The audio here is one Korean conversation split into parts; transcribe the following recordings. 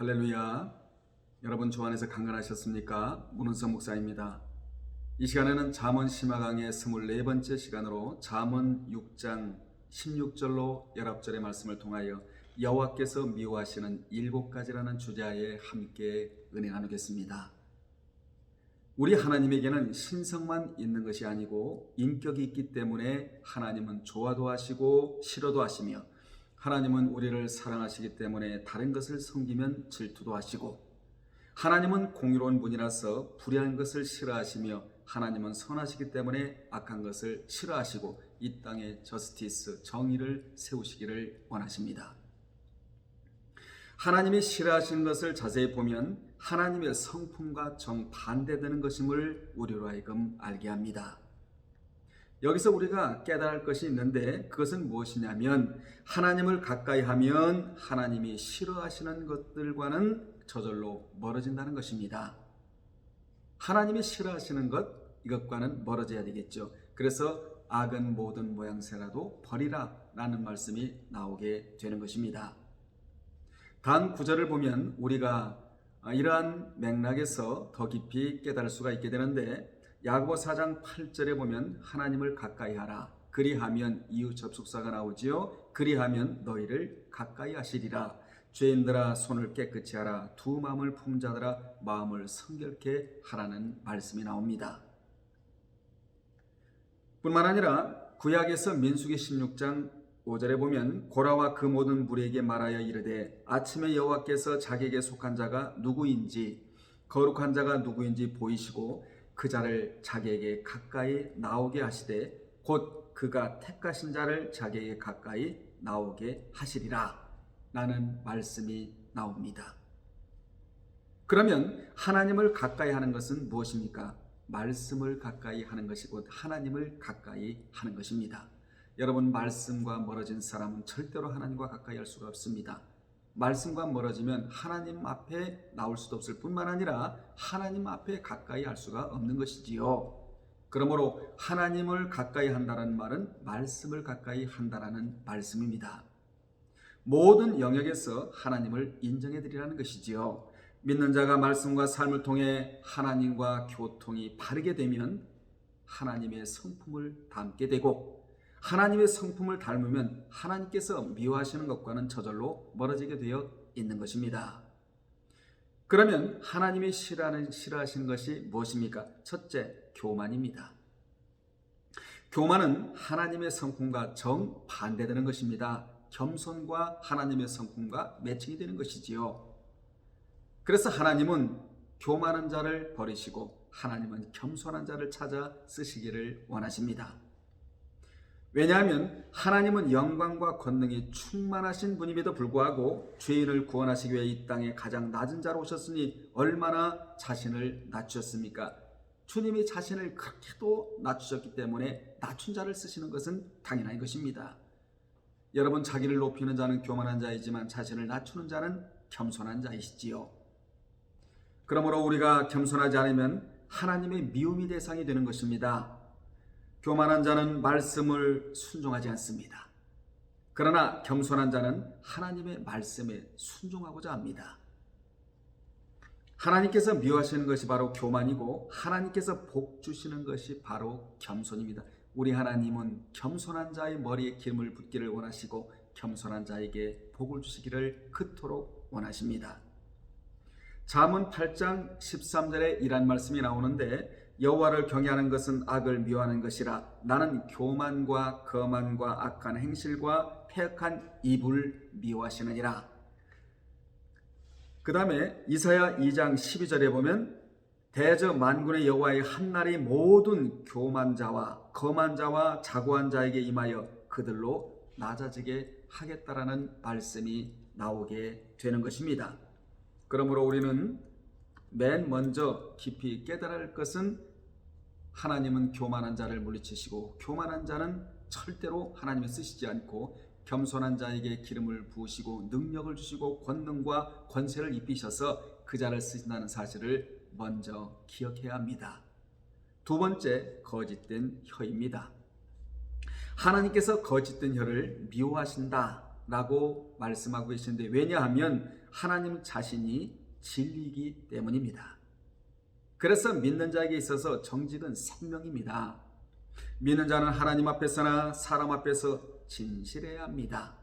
할렐루야. 여러분 주 안에서 강건하셨습니까? 문은성 목사입니다. 이 시간에는 잠언 심화강의 24번째 시간으로 잠언 6장 16절로 19절의 말씀을 통하여 여호와께서 미워하시는 7가지라는 주제하에 함께 은혜 나누겠습니다. 우리 하나님에게는 신성만 있는 것이 아니고 인격이 있기 때문에 하나님은 좋아도 하시고 싫어도 하시며, 하나님은 우리를 사랑하시기 때문에 다른 것을 섬기면 질투도 하시고, 하나님은 공의로운 분이라서 불의한 것을 싫어하시며, 하나님은 선하시기 때문에 악한 것을 싫어하시고 이 땅에 저스티스, 정의를 세우시기를 원하십니다. 하나님이 싫어하시는 것을 자세히 보면 하나님의 성품과 정반대되는 것임을 우리로 하여금 알게 합니다. 여기서 우리가 깨달을 할 것이 있는데, 그것은 무엇이냐면 하나님을 가까이 하면 하나님이 싫어하시는 것들과는 저절로 멀어진다는 것입니다. 하나님이 싫어하시는 것, 이것과는 멀어져야 되겠죠. 그래서 악은 모든 모양새라도 버리라 라는 말씀이 나오게 되는 것입니다. 다음 구절을 보면 우리가 이러한 맥락에서 더 깊이 깨달을 수가 있게 되는데, 야고보 4장 8절에 보면 하나님을 가까이 하라, 그리하면 이웃 접속사가 나오지요. 그리하면 너희를 가까이 하시리라. 죄인들아 손을 깨끗이 하라, 두 마음을 품은 자들아 마음을 성결케 하라는 말씀이 나옵니다. 뿐만 아니라 구약에서 민수기 16장 5절에 보면 고라와 그 모든 무리에게 말하여 이르되, 아침에 여호와께서 자기에게 속한 자가 누구인지 거룩한 자가 누구인지 보이시고 그 자를 자기에게 가까이 나오게 하시되, 곧 그가 택하신 자를 자기에게 가까이 나오게 하시리라 라는 말씀이 나옵니다. 그러면 하나님을 가까이 하는 것은 무엇입니까? 말씀을 가까이 하는 것이 곧 하나님을 가까이 하는 것입니다. 여러분, 말씀과 멀어진 사람은 절대로 하나님과 가까이 할 수가 없습니다. 말씀과 멀어지면 하나님 앞에 나올 수도 없을 뿐만 아니라 하나님 앞에 가까이 할 수가 없는 것이지요. 그러므로 하나님을 가까이 한다는 말은 말씀을 가까이 한다는 말씀입니다. 모든 영역에서 하나님을 인정해 드리라는 것이지요. 믿는 자가 말씀과 삶을 통해 하나님과 교통이 바르게 되면 하나님의 성품을 닮게 되고, 하나님의 성품을 닮으면 하나님께서 미워하시는 것과는 저절로 멀어지게 되어 있는 것입니다. 그러면 하나님이 싫어하시는 것이 무엇입니까? 첫째, 교만입니다. 교만은 하나님의 성품과 정반대되는 것입니다. 겸손과 하나님의 성품과 매칭이 되는 것이지요. 그래서 하나님은 교만한 자를 버리시고 하나님은 겸손한 자를 찾아 쓰시기를 원하십니다. 왜냐하면 하나님은 영광과 권능이 충만하신 분임에도 불구하고 죄인을 구원하시기 위해 이 땅에 가장 낮은 자로 오셨으니 얼마나 자신을 낮추셨습니까? 주님이 자신을 그렇게도 낮추셨기 때문에 낮춘 자를 쓰시는 것은 당연한 것입니다. 여러분, 자기를 높이는 자는 교만한 자이지만 자신을 낮추는 자는 겸손한 자이시지요. 그러므로 우리가 겸손하지 않으면 하나님의 미움의 대상이 되는 것입니다. 교만한 자는 말씀을 순종하지 않습니다. 그러나 겸손한 자는 하나님의 말씀에 순종하고자 합니다. 하나님께서 미워하시는 것이 바로 교만이고, 하나님께서 복 주시는 것이 바로 겸손입니다. 우리 하나님은 겸손한 자의 머리에 기름을 붓기를 원하시고 겸손한 자에게 복을 주시기를 그토록 원하십니다. 잠언 8장 13절에 이란 말씀이 나오는데, 여호와를 경외하는 것은 악을 미워하는 것이라, 나는 교만과 거만과 악한 행실과 패역한 입을 미워하시느니라. 그 다음에 이사야 2장 12절에 보면, 대저 만군의 여호와의 한날이 모든 교만 자와 거만 자와 자고한 자에게 임하여 그들로 낮아지게 하겠다라는 말씀이 나오게 되는 것입니다. 그러므로 우리는 맨 먼저 깊이 깨달아야 할 것은, 하나님은 교만한 자를 물리치시고 교만한 자는 절대로 하나님이 쓰시지 않고, 겸손한 자에게 기름을 부으시고 능력을 주시고 권능과 권세를 입히셔서 그 자를 쓰신다는 사실을 먼저 기억해야 합니다. 두 번째, 거짓된 혀입니다. 하나님께서 거짓된 혀를 미워하신다 라고 말씀하고 계시는데, 왜냐하면 하나님 자신이 진리이기 때문입니다. 그래서 믿는 자에게 있어서 정직은 생명입니다. 믿는 자는 하나님 앞에서나 사람 앞에서 진실해야 합니다.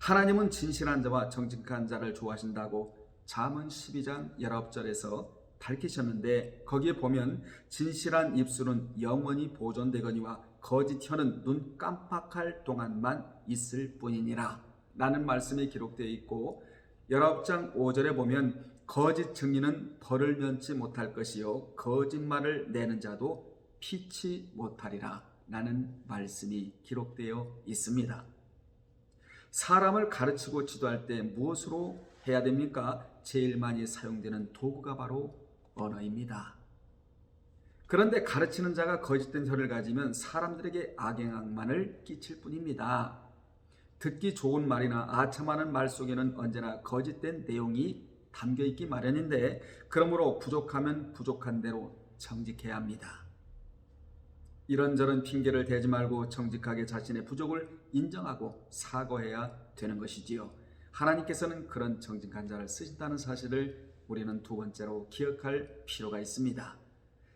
하나님은 진실한 자와 정직한 자를 좋아하신다고 잠언 12장 19절에서 밝히셨는데, 거기에 보면 진실한 입술은 영원히 보존되거니와 거짓 혀는 눈 깜빡할 동안만 있을 뿐이니라 라는 말씀이 기록되어 있고, 19장 5절에 보면 거짓 증인은 벌을 면치 못할 것이요 거짓말을 내는 자도 피치 못하리라 라는 말씀이 기록되어 있습니다. 사람을 가르치고 지도할 때 무엇으로 해야 됩니까? 제일 많이 사용되는 도구가 바로 언어입니다. 그런데 가르치는 자가 거짓된 혀를 가지면 사람들에게 악영향만을 끼칠 뿐입니다. 듣기 좋은 말이나 아첨하는 말 속에는 언제나 거짓된 내용이 담겨 있기 마련인데, 그러므로 부족하면 부족한 대로 정직해야 합니다. 이런저런 핑계를 대지 말고 정직하게 자신의 부족을 인정하고 사과해야 되는 것이지요. 하나님께서는 그런 정직한 자를 쓰신다는 사실을 우리는 두 번째로 기억할 필요가 있습니다.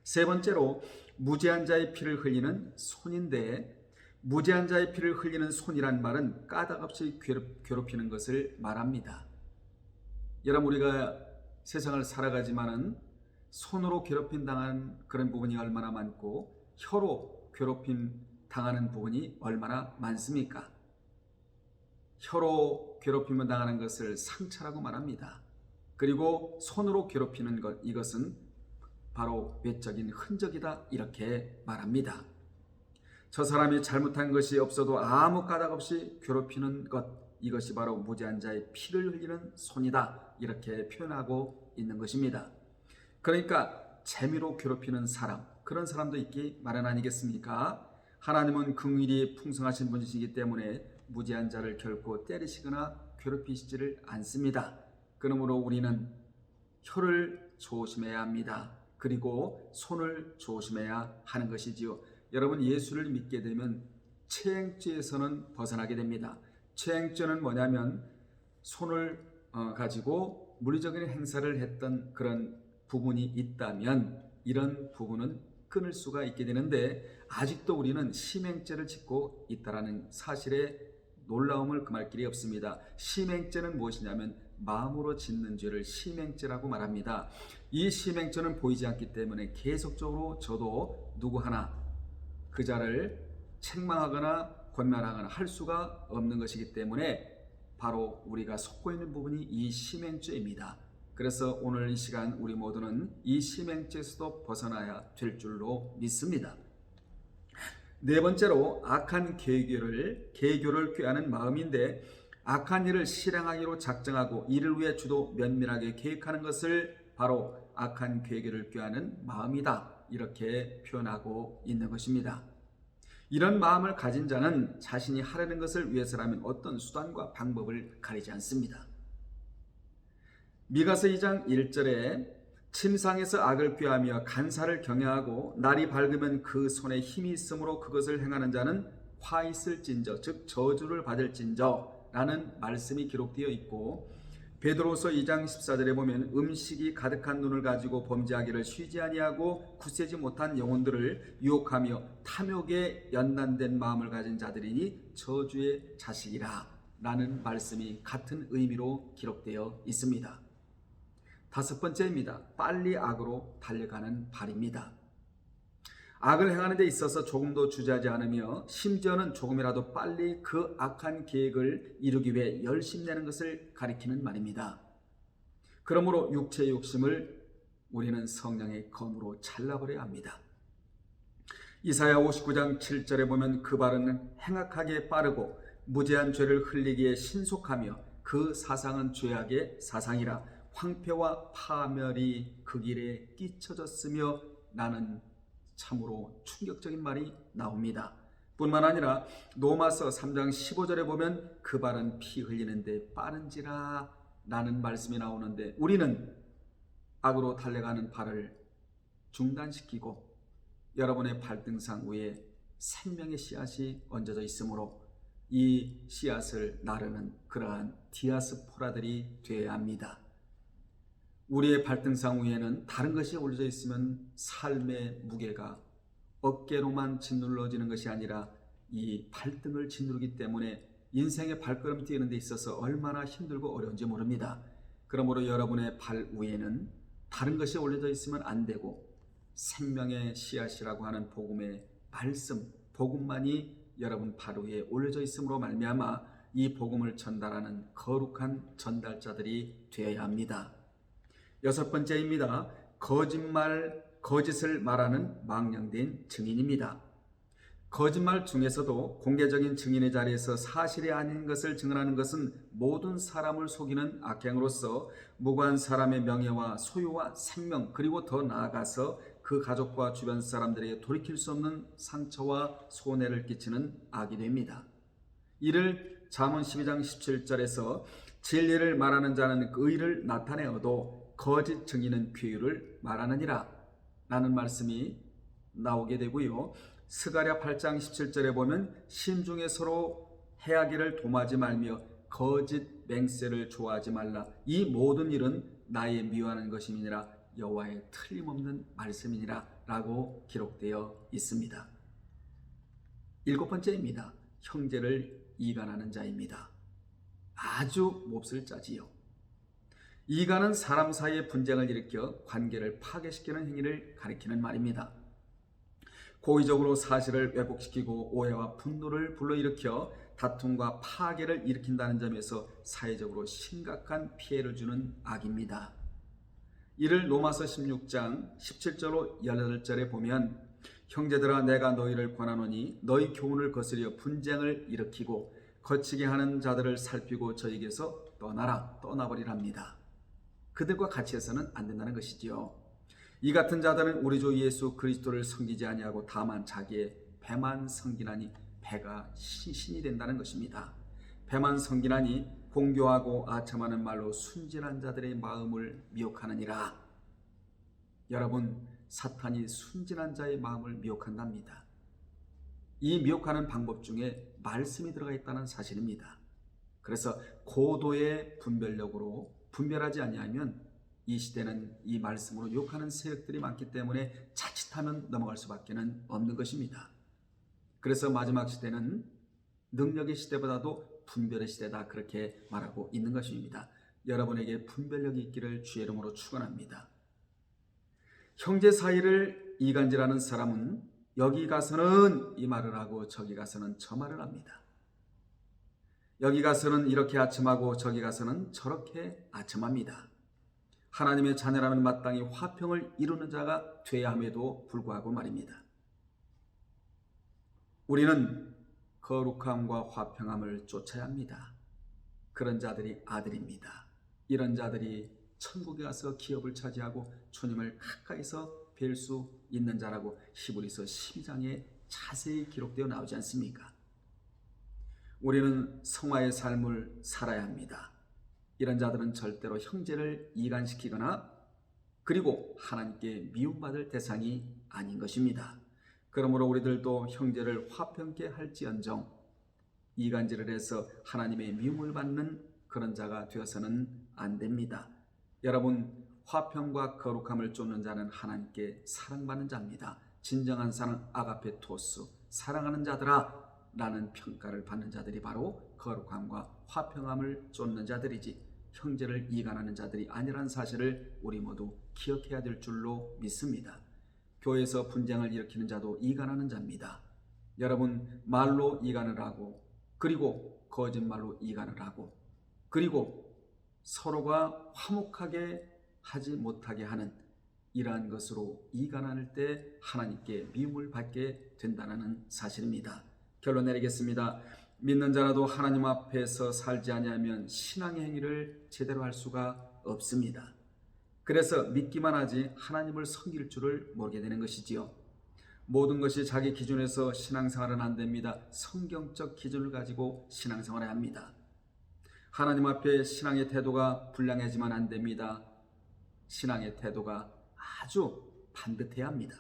세 번째로 무죄한 자의 피를 흘리는 손인데, 무죄한 자의 피를 흘리는 손이란 말은 까닭없이 괴롭히는 것을 말합니다. 여러분, 우리가 세상을 살아가지만은 손으로 괴롭힘 당한 그런 부분이 얼마나 많고 혀로 괴롭힘 당하는 부분이 얼마나 많습니까? 혀로 괴롭힘을 당하는 것을 상처라고 말합니다. 그리고 손으로 괴롭히는 것, 이것은 바로 외적인 흔적이다 이렇게 말합니다. 저 사람이 잘못한 것이 없어도 아무 까닭 없이 괴롭히는 것, 이것이 바로 무죄한 자의 피를 흘리는 손이다 이렇게 표현하고 있는 것입니다. 그러니까 재미로 괴롭히는 사람, 그런 사람도 있기 마련 아니겠습니까? 하나님은 긍휼이 풍성하신 분이시기 때문에 무죄한 자를 결코 때리시거나 괴롭히시지를 않습니다. 그러므로 우리는 혀를 조심해야 합니다. 그리고 손을 조심해야 하는 것이지요. 여러분, 예수를 믿게 되면 체행죄에서는 벗어나게 됩니다. 체행죄는 뭐냐면 손을 가지고 물리적인 행사를 했던 그런 부분이 있다면 이런 부분은 끊을 수가 있게 되는데, 아직도 우리는 심행죄를 짓고 있다는 사실에 놀라움을 금할 길이 없습니다. 심행죄는 무엇이냐면 마음으로 짓는 죄를 심행죄라고 말합니다. 이 심행죄는 보이지 않기 때문에 계속적으로 저도 누구 하나 그 자를 책망하거나 권면하거나 할 수가 없는 것이기 때문에 바로 우리가 속고 있는 부분이 이 심행죄입니다. 그래서 오늘 이 시간 우리 모두는 이 심행죄에서도 벗어나야 될 줄로 믿습니다. 네 번째로 악한 계교를 꾀하는 마음인데, 악한 일을 실행하기로 작정하고 이를 위해 주도 면밀하게 계획하는 것을 바로 악한 계교를 꾀하는 마음이다 이렇게 표현하고 있는 것입니다. 이런 마음을 가진 자는 자신이 하려는 것을 위해서라면 어떤 수단과 방법을 가리지 않습니다. 미가서 2장 1절에 침상에서 악을 꾀하며 간사를 경외하고 날이 밝으면 그 손에 힘이 있으므로 그것을 행하는 자는 화 있을진저, 즉 저주를 받을진저 라는 말씀이 기록되어 있고, 베드로서 2장 14절에 보면 음식이 가득한 눈을 가지고 범죄하기를 쉬지 아니하고 굳세지 못한 영혼들을 유혹하며 탐욕에 연단된 마음을 가진 자들이니 저주의 자식이라 라는 말씀이 같은 의미로 기록되어 있습니다. 다섯 번째입니다. 빨리 악으로 달려가는 발입니다. 악을 행하는 데 있어서 조금도 주저하지 않으며 심지어는 조금이라도 빨리 그 악한 계획을 이루기 위해 열심내는 것을 가리키는 말입니다. 그러므로 육체의 욕심을 우리는 성령의 검으로 잘라버려야 합니다. 이사야 59장 7절에 보면 그 발은 행악하게 빠르고 무죄한 죄를 흘리기에 신속하며 그 사상은 죄악의 사상이라 황폐와 파멸이 그 길에 끼쳐졌으며 라는 참으로 충격적인 말이 나옵니다. 뿐만 아니라 로마서 3장 15절에 보면 그 발은 피 흘리는데 빠른지라 라는 말씀이 나오는데, 우리는 악으로 달려가는 발을 중단시키고 여러분의 발등상 위에 생명의 씨앗이 얹어져 있으므로 이 씨앗을 나르는 그러한 디아스포라들이 되어야 합니다. 우리의 발등상 위에는 다른 것이 올려져 있으면 삶의 무게가 어깨로만 짓눌러지는 것이 아니라 이 발등을 짓누르기 때문에 인생의 발걸음 뛰는 데 있어서 얼마나 힘들고 어려운지 모릅니다. 그러므로 여러분의 발 위에는 다른 것이 올려져 있으면 안 되고 생명의 씨앗이라고 하는 복음의 말씀, 복음만이 여러분 발 위에 올려져 있음으로 말미암아 이 복음을 전달하는 거룩한 전달자들이 되어야 합니다. 여섯 번째입니다. 거짓을 말하는 망령된 증인입니다. 거짓말 중에서도 공개적인 증인의 자리에서 사실이 아닌 것을 증언하는 것은 모든 사람을 속이는 악행으로서 무고한 사람의 명예와 소유와 생명, 그리고 더 나아가서 그 가족과 주변 사람들에게 돌이킬 수 없는 상처와 손해를 끼치는 악이 됩니다. 이를 잠언 12장 17절에서 진리를 말하는 자는 그 의를 나타내어도 거짓 증인은 비유를 말하느니라 라는 말씀이 나오게 되고요. 스가랴 8장 17절에 보면 심중에 서로 해하기를 도마지 말며 거짓 맹세를 좋아하지 말라. 이 모든 일은 나의 미워하는 것임이니라. 여호와의 틀림없는 말씀이니라 라고 기록되어 있습니다. 일곱 번째입니다. 형제를 이간하는 자입니다. 아주 몹쓸 자지요. 이간은 사람 사이의 분쟁을 일으켜 관계를 파괴시키는 행위를 가리키는 말입니다. 고의적으로 사실을 왜곡시키고 오해와 분노를 불러일으켜 다툼과 파괴를 일으킨다는 점에서 사회적으로 심각한 피해를 주는 악입니다. 이를 로마서 16장 17절로 18절에 보면 형제들아 내가 너희를 권하노니 너희 교훈을 거스려 분쟁을 일으키고 거치게 하는 자들을 살피고 저에게서 떠나버리랍니다. 그들과 같이 해서는 안 된다는 것이지요. 이 같은 자들은 우리 주 예수 그리스도를 섬기지 아니하고 다만 자기의 배만 섬기나니 배가 신이 된다는 것입니다. 배만 섬기나니 공교하고 아첨하는 말로 순진한 자들의 마음을 미혹하느니라. 여러분, 사탄이 순진한 자의 마음을 미혹한답니다. 이 미혹하는 방법 중에 말씀이 들어가 있다는 사실입니다. 그래서 고도의 분별력으로 분별하지 아니하면 이 시대는 이 말씀으로 욕하는 세력들이 많기 때문에 자칫하면 넘어갈 수밖에 없는 것입니다. 그래서 마지막 시대는 능력의 시대보다도 분별의 시대다, 그렇게 말하고 있는 것입니다. 여러분에게 분별력이 있기를 주의 이름으로 축원합니다. 형제 사이를 이간질하는 사람은 여기 가서는 이 말을 하고 저기 가서는 저 말을 합니다. 여기 가서는 이렇게 아첨하고 저기 가서는 저렇게 아첨합니다. 하나님의 자녀라면 마땅히 화평을 이루는 자가 되어야 함에도 불구하고 말입니다. 우리는 거룩함과 화평함을 쫓아야 합니다. 그런 자들이 아들입니다. 이런 자들이 천국에 가서 기업을 차지하고 주님을 가까이서 뵐 수 있는 자라고 히브리서 12장에 자세히 기록되어 나오지 않습니까? 우리는 성화의 삶을 살아야 합니다. 이런 자들은 절대로 형제를 이간시키거나 그리고 하나님께 미움받을 대상이 아닌 것입니다. 그러므로 우리들도 형제를 화평케 할지언정 이간질을 해서 하나님의 미움을 받는 그런 자가 되어서는 안 됩니다. 여러분, 화평과 거룩함을 쫓는 자는 하나님께 사랑받는 자입니다. 진정한 사랑, 아가페토스, 사랑하는 자들아 라는 평가를 받는 자들이 바로 거룩함과 화평함을 쫓는 자들이지 형제를 이간하는 자들이 아니라는 사실을 우리 모두 기억해야 될 줄로 믿습니다. 교회에서 분쟁을 일으키는 자도 이간하는 자입니다. 여러분, 말로 이간을 하고 그리고 거짓말로 이간을 하고 그리고 서로가 화목하게 하지 못하게 하는 이러한 것으로 이간할 때 하나님께 미움을 받게 된다는 사실입니다. 결론 내리겠습니다. 믿는 자라도 하나님 앞에서 살지 아니하면 신앙의 행위를 제대로 할 수가 없습니다. 그래서 믿기만 하지 하나님을 섬길 줄을 모르게 되는 것이지요. 모든 것이 자기 기준에서 신앙생활은 안 됩니다. 성경적 기준을 가지고 신앙생활을 합니다. 하나님 앞에 신앙의 태도가 불량해지면 안 됩니다. 신앙의 태도가 아주 반듯해야 합니다.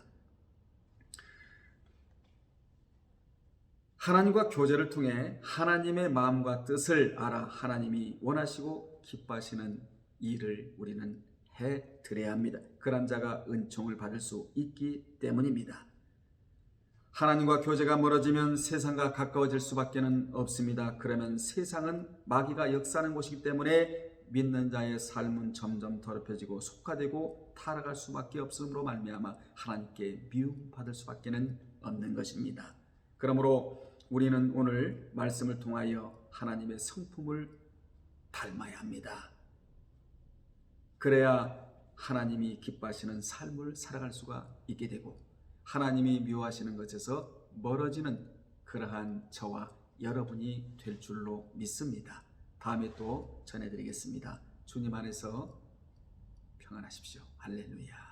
하나님과 교제를 통해 하나님의 마음과 뜻을 알아 하나님이 원하시고 기뻐하시는 일을 우리는 해드려야 합니다. 그런 자가 은총을 받을 수 있기 때문입니다. 하나님과 교제가 멀어지면 세상과 가까워질 수밖에 없습니다. 그러면 세상은 마귀가 역사하는 곳이기 때문에 믿는 자의 삶은 점점 더럽혀지고 속화되고 타락할 수밖에 없음으로 말미암아 하나님께 미움받을 수밖에 없는 것입니다. 그러므로 우리는 오늘 말씀을 통하여 하나님의 성품을 닮아야 합니다. 그래야 하나님이 기뻐하시는 삶을 살아갈 수가 있게 되고 하나님이 미워하시는 것에서 멀어지는 그러한 저와 여러분이 될 줄로 믿습니다. 다음에 또 전해드리겠습니다. 주님 안에서 평안하십시오. 할렐루야.